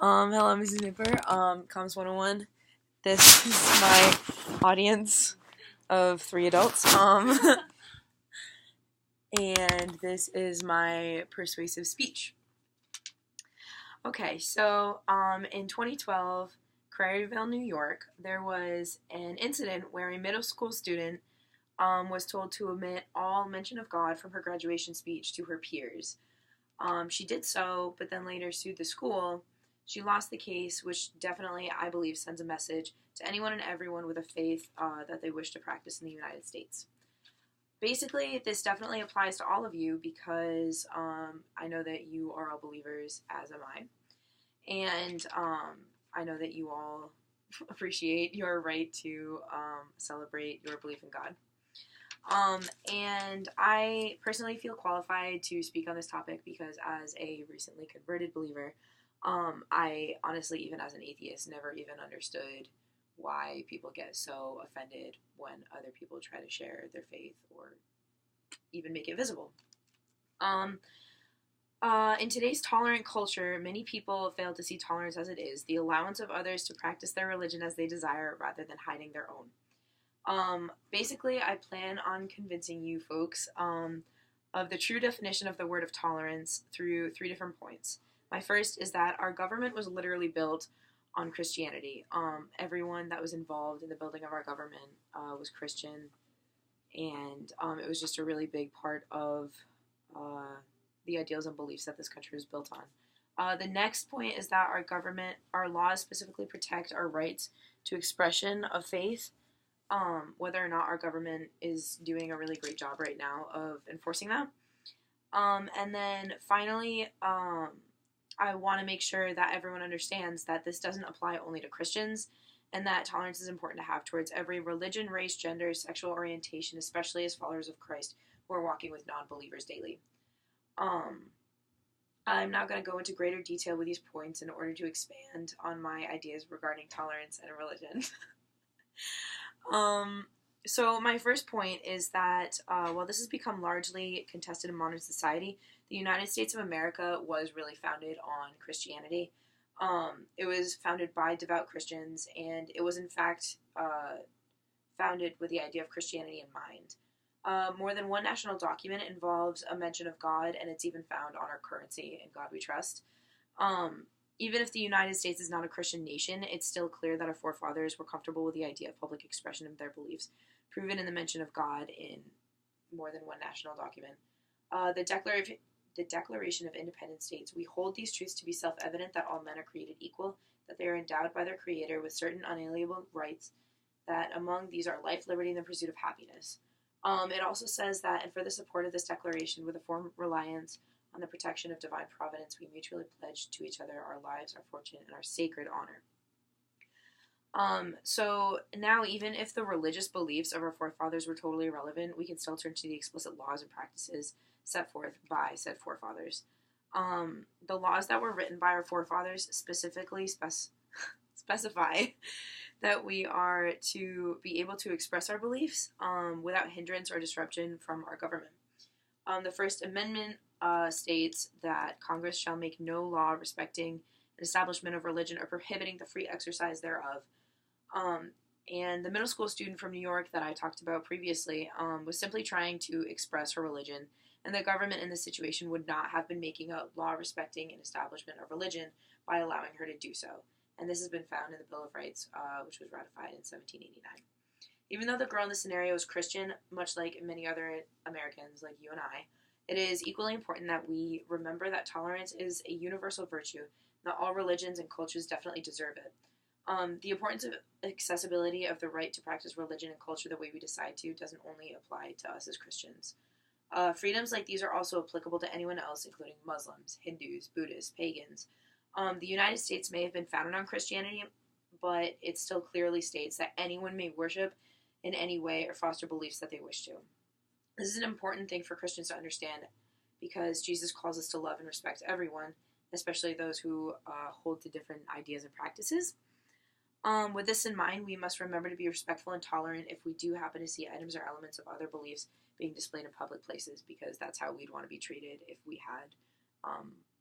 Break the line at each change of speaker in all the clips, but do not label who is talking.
Hello, Mrs. Nipper. Comms 101. This is my audience of 3 adults. And this is my persuasive speech. Okay, so, in 2012, Craryville, New York, there was an incident where a middle school student, was told to omit all mention of God from her graduation speech to her peers. She did so, but then later sued the school. She lost the case, which definitely, I believe, sends a message to anyone and everyone with a faith that they wish to practice in the United States. Basically, this definitely applies to all of you because I know that you are all believers, as am I. And I know that you all appreciate your right to celebrate your belief in God. And I personally feel qualified to speak on this topic because as a recently converted believer, I honestly, even as an atheist, never even understood why people get so offended when other people try to share their faith or even make it visible. In today's tolerant culture, many people fail to see tolerance as it is, the allowance of others to practice their religion as they desire rather than hiding their own. Basically, I plan on convincing you folks of the true definition of the word of tolerance through 3 different points. My first is that our government was literally built on Christianity. Everyone that was involved in the building of our government was Christian, and it was just a really big part of the ideals and beliefs that this country was built on. The next point is that our laws specifically protect our rights to expression of faith. Whether or not our government is doing a really great job right now of enforcing that. And then finally, I want to make sure that everyone understands that this doesn't apply only to Christians and that tolerance is important to have towards every religion, race, gender, sexual orientation, especially as followers of Christ who are walking with non-believers daily. I'm now going to go into greater detail with these points in order to expand on my ideas regarding tolerance and religion. So my first point is that while this has become largely contested in modern society, the United States of America was really founded on Christianity. It was founded by devout Christians, and it was in fact founded with the idea of Christianity in mind. More than one national document involves a mention of God, and it's even found on our currency, In God We Trust. Even if the United States is not a Christian nation, it's still clear that our forefathers were comfortable with the idea of public expression of their beliefs, proven in the mention of God in more than one national document. The Declaration of Independent States. We hold these truths to be self-evident that all men are created equal, that they are endowed by their Creator with certain unalienable rights, that among these are life, liberty, and the pursuit of happiness. It also says that, and for the support of this declaration, with a firm reliance on the protection of divine providence, we mutually pledge to each other our lives, our fortune, and our sacred honor. So now, even if the religious beliefs of our forefathers were totally irrelevant, we can still turn to the explicit laws and practices set forth by said forefathers. The laws that were written by our forefathers specifically specify that we are to be able to express our beliefs without hindrance or disruption from our government. The First Amendment states that Congress shall make no law respecting an establishment of religion or prohibiting the free exercise thereof. And the middle school student from New York that I talked about previously was simply trying to express her religion, and the government in this situation would not have been making a law respecting an establishment of religion by allowing her to do so. And this has been found in the Bill of Rights, which was ratified in 1789. Even though the girl in the scenario is Christian, much like many other Americans like you and I, it is equally important that we remember that tolerance is a universal virtue, that all religions and cultures definitely deserve it. The importance of accessibility of the right to practice religion and culture the way we decide to doesn't only apply to us as Christians. Freedoms like these are also applicable to anyone else, including Muslims, Hindus, Buddhists, pagans. The United States may have been founded on Christianity, but it still clearly states that anyone may worship in any way or foster beliefs that they wish to. This is an important thing for Christians to understand because Jesus calls us to love and respect everyone, especially those who hold to different ideas and practices. With this in mind, we must remember to be respectful and tolerant if we do happen to see items or elements of other beliefs being displayed in public places, because that's how we'd want to be treated if we had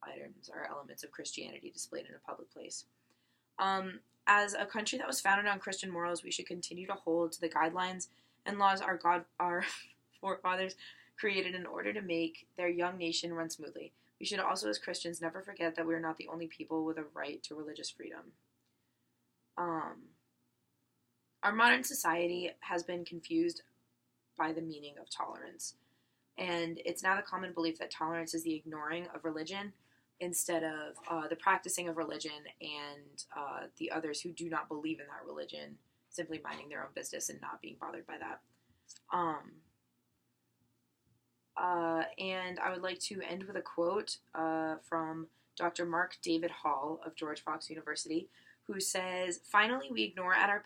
items or elements of Christianity displayed in a public place. As a country that was founded on Christian morals, we should continue to hold to the guidelines and laws our forefathers created in order to make their young nation run smoothly. We should also, as Christians, never forget that we are not the only people with a right to religious freedom. Our modern society has been confused by the meaning of tolerance. And it's now the common belief that tolerance is the ignoring of religion instead of the practicing of religion and the others who do not believe in that religion simply minding their own business and not being bothered by that. And I would like to end with a quote from Dr. Mark David Hall of George Fox University, who says, "Finally, we ignore at our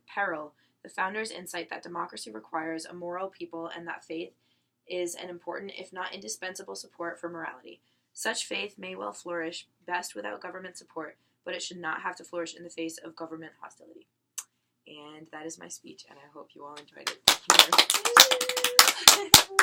peril the founders' insight that democracy requires a moral people and that faith is an important, if not indispensable, support for morality. Such faith may well flourish best without government support, but it should not have to flourish in the face of government hostility." And that is my speech, and I hope you all enjoyed it. Thank you very much.